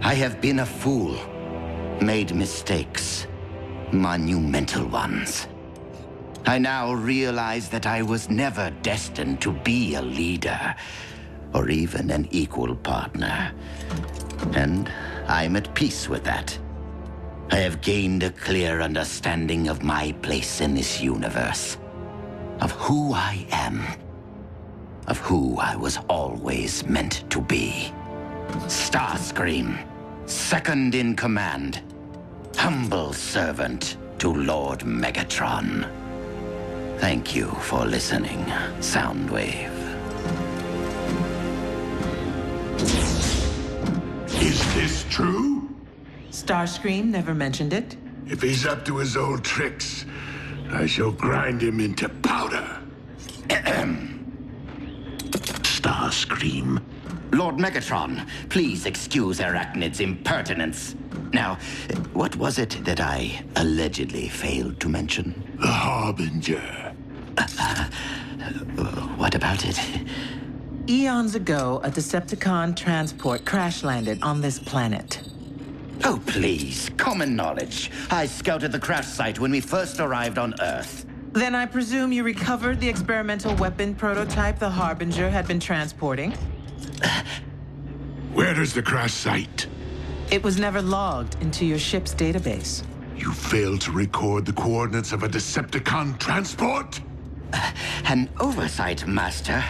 I have been a fool, made mistakes, monumental ones. I now realize that I was never destined to be a leader, or even an equal partner. And I'm at peace with that. I have gained a clear understanding of my place in this universe, of who I am, of who I was always meant to be. Starscream, second in command, humble servant to Lord Megatron. Thank you for listening, Soundwave. Is this true? Starscream never mentioned it. If he's up to his old tricks, I shall grind him into powder. Starscream. Lord Megatron, please excuse Airachnid's impertinence. Now, what was it that I allegedly failed to mention? The Harbinger. What about it? Eons ago, a Decepticon transport crash-landed on this planet. Oh, please. Common knowledge. I scouted the crash site when we first arrived on Earth. Then I presume you recovered the experimental weapon prototype the Harbinger had been transporting? Where is the crash site? It was never logged into your ship's database. You failed to record the coordinates of a Decepticon transport? An oversight, Master.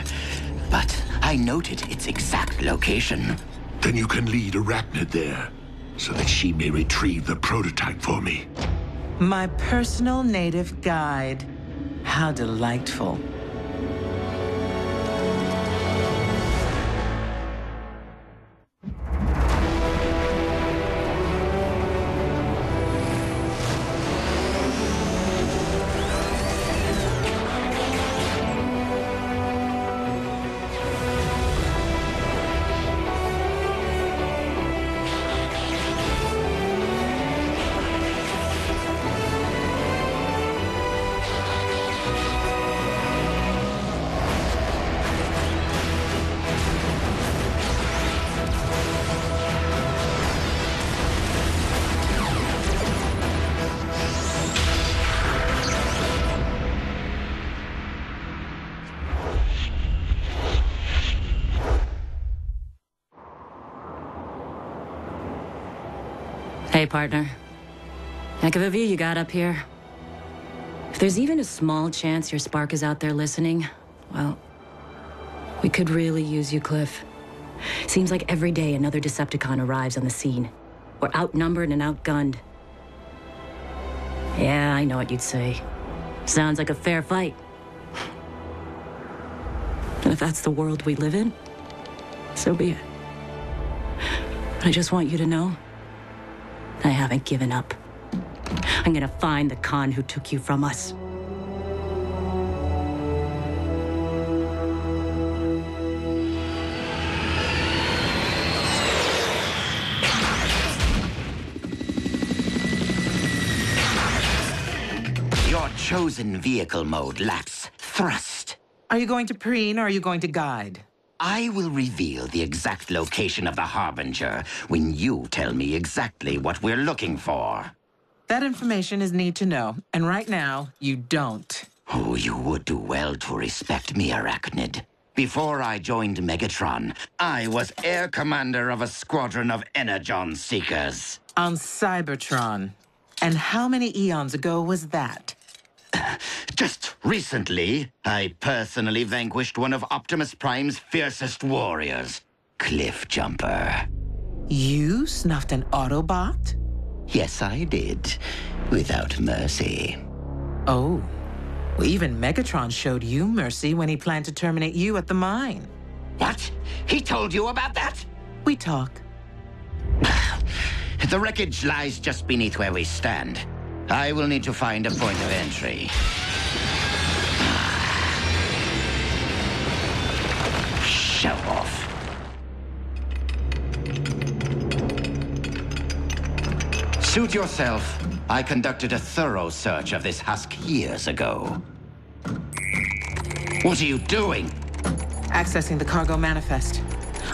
But I noted its exact location. Then you can lead Airachnid there, so that she may retrieve the prototype for me. My personal native guide. How delightful. Hey, partner. Heck of a view you got up here. If there's even a small chance your spark is out there listening, well, we could really use you, Cliff. Seems like every day another Decepticon arrives on the scene. We're outnumbered and outgunned. Yeah, I know what you'd say. Sounds like a fair fight. And if that's the world we live in, so be it. I just want you to know, I haven't given up. I'm gonna find the Khan who took you from us. Your chosen vehicle mode lacks thrust. Are you going to preen or are you going to guide? I will reveal the exact location of the Harbinger when you tell me exactly what we're looking for. That information is need to know, and right now, you don't. Oh, you would do well to respect me, Airachnid. Before I joined Megatron, I was Air Commander of a squadron of Energon Seekers. On Cybertron. And how many eons ago was that? Just recently, I personally vanquished one of Optimus Prime's fiercest warriors, Cliffjumper. You snuffed an Autobot? Yes, I did. Without mercy. Oh. Well, even Megatron showed you mercy when he planned to terminate you at the mine. What? He told you about that? We talk. The wreckage lies just beneath where we stand. I will need to find a point of entry. Show off. Suit yourself. I conducted a thorough search of this husk years ago. What are you doing? Accessing the cargo manifest.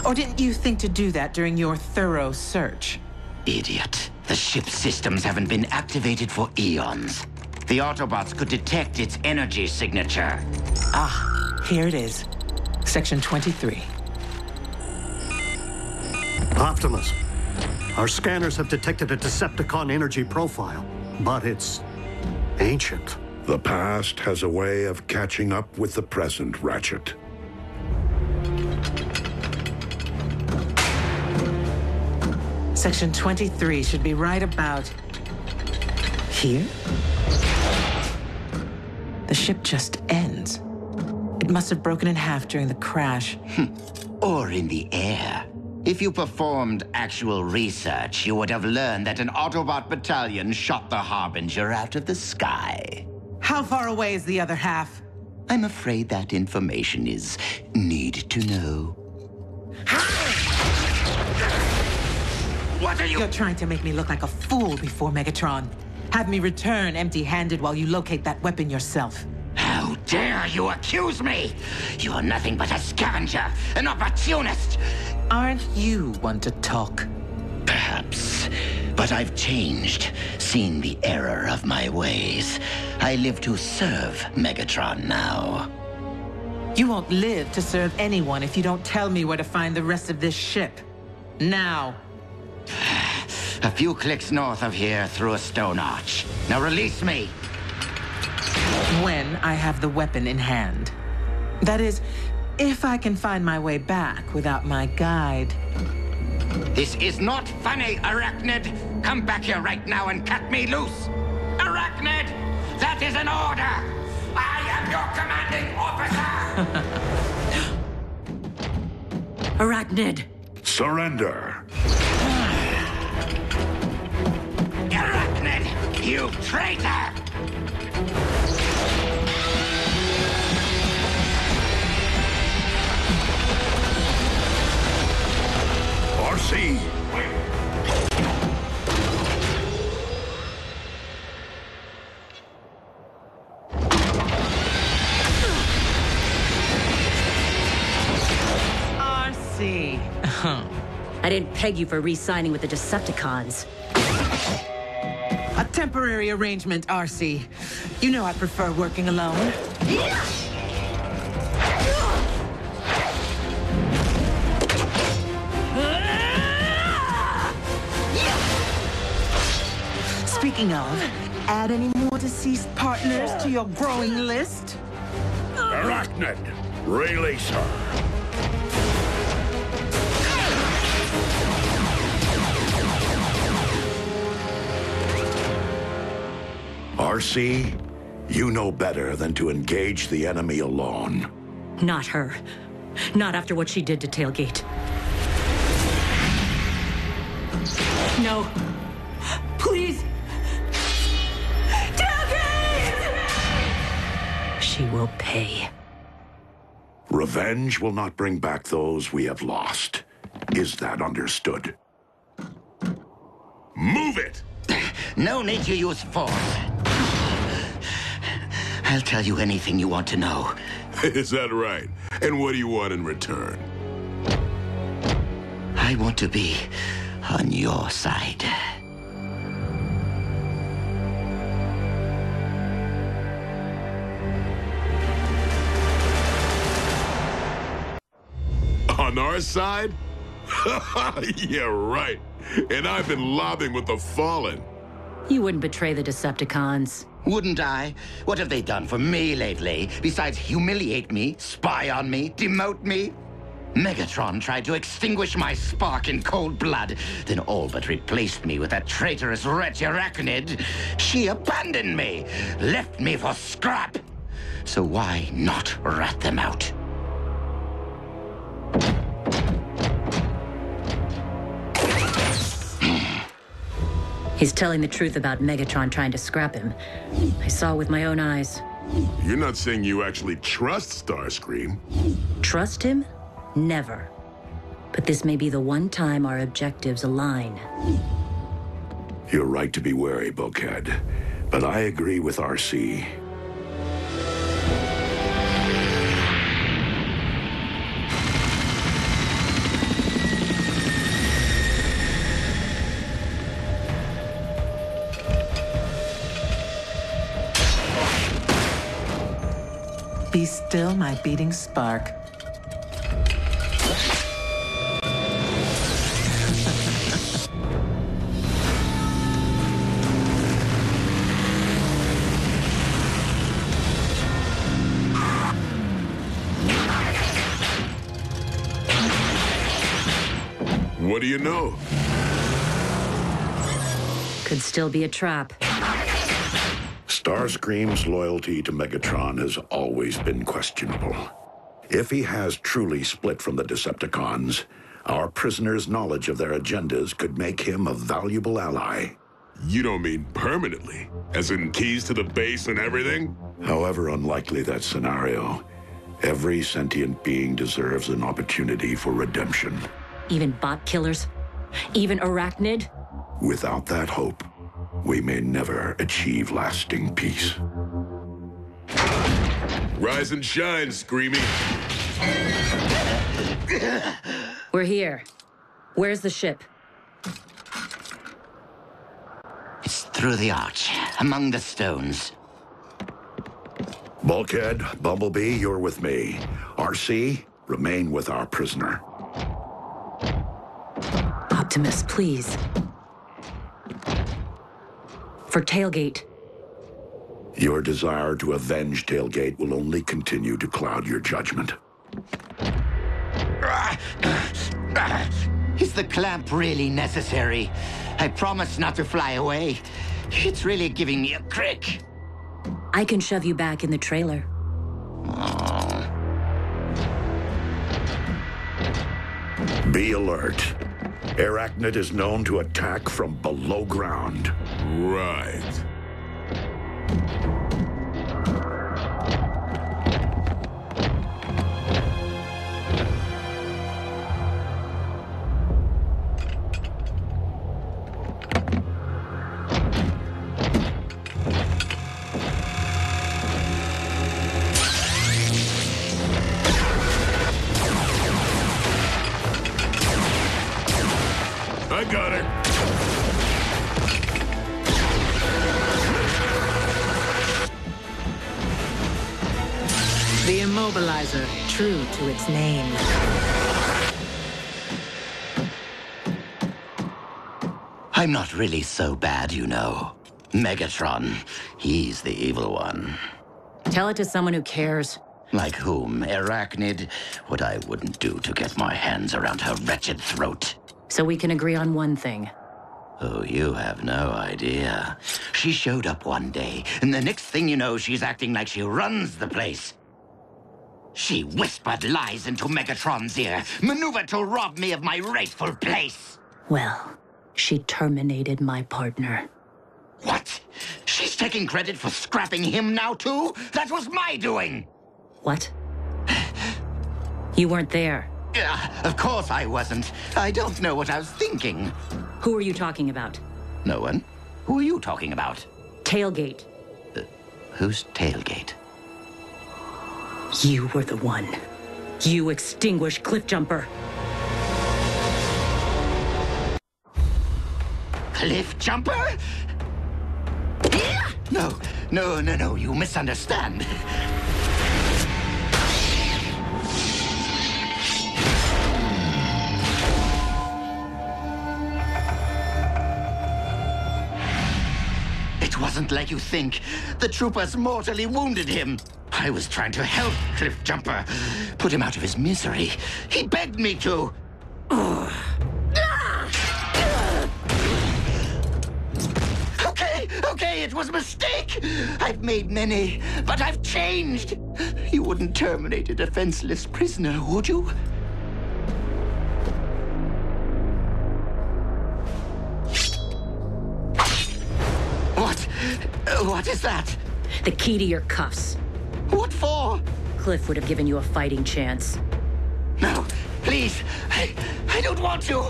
Or didn't you think to do that during your thorough search? Idiot. The ship's systems haven't been activated for eons. The Autobots could detect its energy signature. Ah, here it is. Section 23. Optimus, our scanners have detected a Decepticon energy profile, but it's ancient. The past has a way of catching up with the present, Ratchet. Section 23 should be right about here. The ship just ends. It must have broken in half during the crash. Or in the air. If you performed actual research, you would have learned that an Autobot battalion shot the Harbinger out of the sky. How far away is the other half? I'm afraid that information is need to know. What are you... You're trying to make me look like a fool before Megatron. Have me return empty-handed while you locate that weapon yourself. How dare you accuse me? You are nothing but a scavenger, an opportunist. Aren't you one to talk? Perhaps. But I've changed, seen the error of my ways. I live to serve Megatron now. You won't live to serve anyone if you don't tell me where to find the rest of this ship. Now. A few clicks north of here through a stone arch. Now release me. When I have the weapon in hand. That is, if I can find my way back without my guide. This is not funny, Arachnid. Come back here right now and cut me loose. Arachnid, that is an order. I am your commanding officer. Arachnid! Surrender. Arachnid, you traitor! RC! RC. I didn't peg you for re-signing with the Decepticons. A temporary arrangement, RC. You know I prefer working alone. Speaking of, add any more deceased partners to your growing list? Arachnid, release her. RC, you know better than to engage the enemy alone. Not her. Not after what she did to Tailgate. No. Please. Tailgate! She will pay. Revenge will not bring back those we have lost. Is that understood? Move it! No need to use force. I'll tell you anything you want to know. Is that right? And what do you want in return? I want to be on your side. On our side? Yeah, right. And I've been lobbying with the Fallen. You wouldn't betray the Decepticons. Wouldn't I? What have they done for me lately, besides humiliate me, spy on me, demote me? Megatron tried to extinguish my spark in cold blood, then all but replaced me with that traitorous wretch Airachnid. She abandoned me, left me for scrap. So why not rat them out? He's telling the truth about Megatron trying to scrap him. I saw with my own eyes. You're not saying you actually trust Starscream? Trust him? Never. But this may be the one time our objectives align. You're right to be wary, Bulkhead. But I agree with RC. still my beating spark. What do you know? Could still be a trap. Starscream's loyalty to Megatron has always been questionable. If he has truly split from the Decepticons, our prisoner's knowledge of their agendas could make him a valuable ally. You don't mean permanently? As in keys to the base and everything? However unlikely that scenario, every sentient being deserves an opportunity for redemption. Even bot killers? Even Airachnid? Without that hope, we may never achieve lasting peace. Rise and shine, Screamy. We're here. Where's the ship? It's through the arch, among the stones. Bulkhead, Bumblebee, you're with me. RC, remain with our prisoner. Optimus, please. For Tailgate. Your desire to avenge Tailgate will only continue to cloud your judgment. Is the clamp really necessary? I promise not to fly away. It's really giving me a crick. I can shove you back in the trailer. Be alert. Airachnid is known to attack from below ground. Right. I got it. The immobilizer, true to its name. I'm not really so bad, you know. Megatron, he's the evil one. Tell it to someone who cares. Like whom? Airachnid? What I wouldn't do to get my hands around her wretched throat. So we can agree on one thing. Oh, you have no idea. She showed up one day, and the next thing you know, she's acting like she runs the place. She whispered lies into Megatron's ear, maneuvered to rob me of my rightful place. Well, she terminated my partner. What? She's taking credit for scrapping him now, too? That was my doing! What? You weren't there. Of course I wasn't. I don't know what I was thinking. Who are you talking about? No one? Who are you talking about? Tailgate. Who's Tailgate? You were the one. You extinguished Cliffjumper. Cliffjumper? No, you misunderstand. It wasn't like you think. The troopers mortally wounded him. I was trying to help Cliffjumper, put him out of his misery. He begged me to. Okay, it was a mistake. I've made many, but I've changed. You wouldn't terminate a defenseless prisoner, would you? What is that? The key to your cuffs. What for? Cliff would have given you a fighting chance. No, please. I don't want to.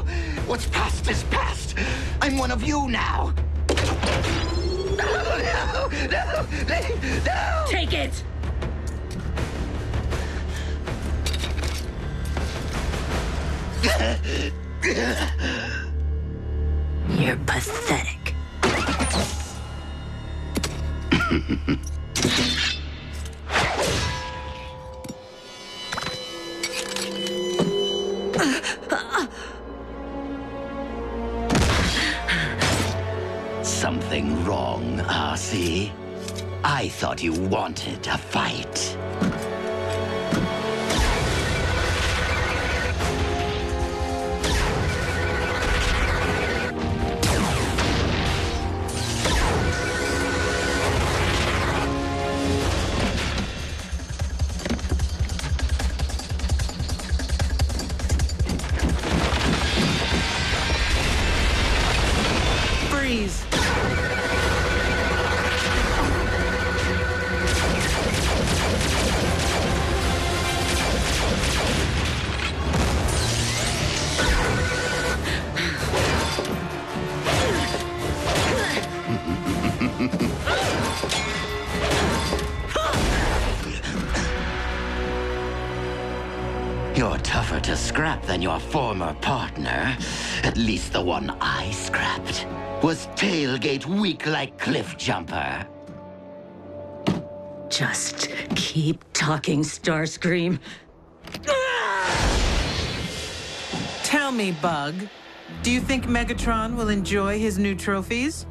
What's past is past. I'm one of you now. No. Take it! You're pathetic. something wrong, RC. I thought you wanted a fight. Freeze! You're tougher to scrap than your former partner. At least the one I scrapped was tailgate weak like cliff jumper. Just keep talking, Starscream. Tell me, Bug, do you think Megatron will enjoy his new trophies?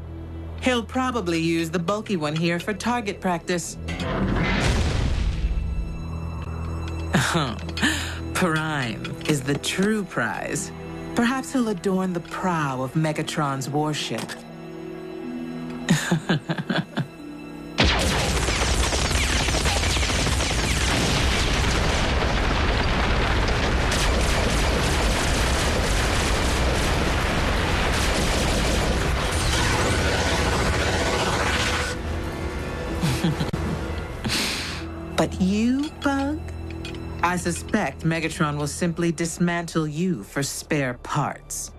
He'll probably use the bulky one here for target practice. Prime is the true prize. Perhaps he'll adorn the prow of Megatron's warship. But you, Bug? I suspect Megatron will simply dismantle you for spare parts.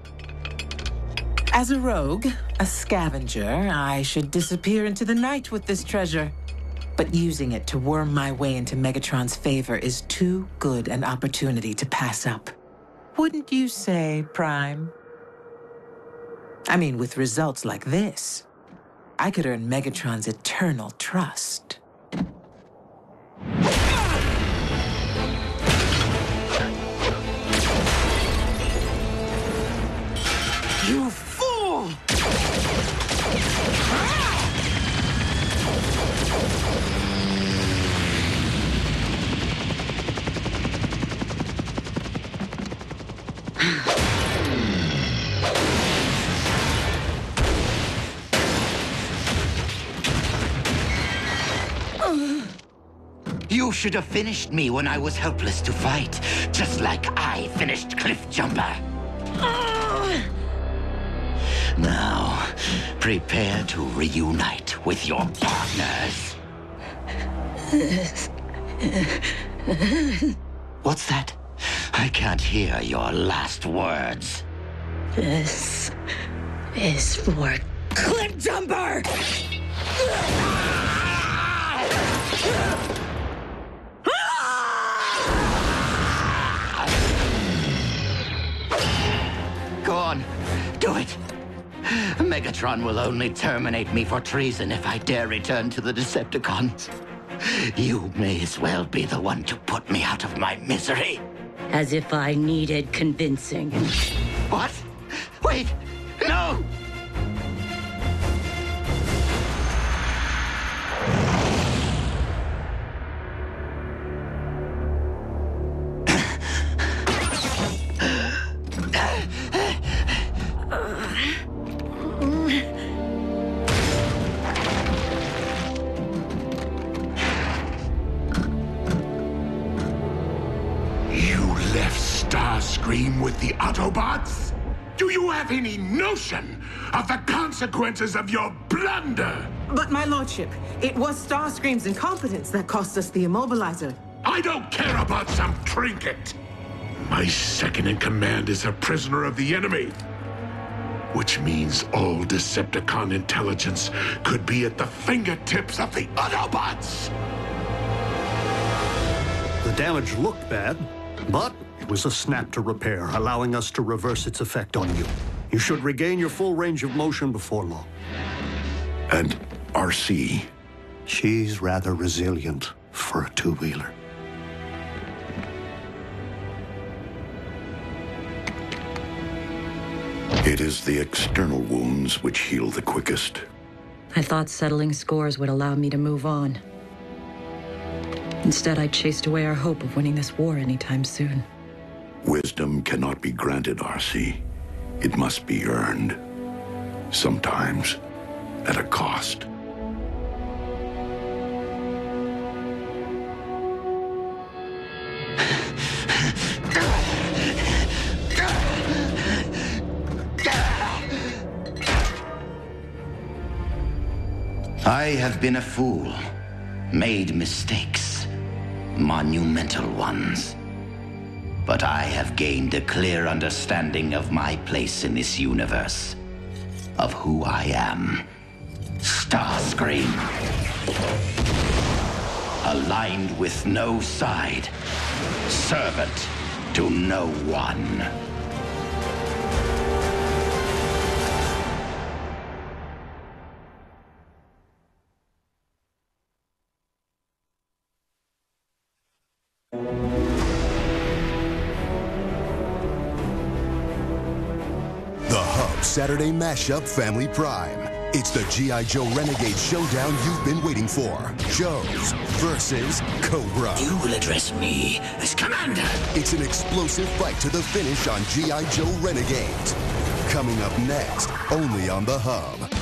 As a rogue, a scavenger, I should disappear into the night with this treasure. But using it to worm my way into Megatron's favor is too good an opportunity to pass up. Wouldn't you say, Prime? I mean, with results like this, I could earn Megatron's eternal trust. You fool! You should have finished me when I was helpless to fight, just like I finished Cliff Jumper. Now, prepare to reunite with your partners. What's that? I can't hear your last words. This is for Cliff Jumper! Go on, do it. Megatron will only terminate me for treason if I dare return to the Decepticons. You may as well be the one to put me out of my misery. As if I needed convincing. What? Wait, no! Starscream with the Autobots? Do you have any notion of the consequences of your blunder? But my lordship, it was Starscream's incompetence that cost us the immobilizer. I don't care about some trinket. My second in command is a prisoner of the enemy. Which means all Decepticon intelligence could be at the fingertips of the Autobots. The damage looked bad, but it was a snap to repair, allowing us to reverse its effect on you. You should regain your full range of motion before long. And RC? She's rather resilient for a two-wheeler. It is the external wounds which heal the quickest. I thought settling scores would allow me to move on. Instead, I chased away our hope of winning this war anytime soon. Wisdom cannot be granted, R.C. It must be earned. Sometimes at a cost. I have been a fool, made mistakes, monumental ones. But I have gained a clear understanding of my place in this universe, of who I am. Starscream. Aligned with no side, servant to no one. Saturday mashup Family Prime. It's the G.I. Joe Renegade Showdown you've been waiting for. Joes versus Cobra. You will address me as Commander. It's an explosive fight to the finish on G.I. Joe Renegades. Coming up next, only on The Hub.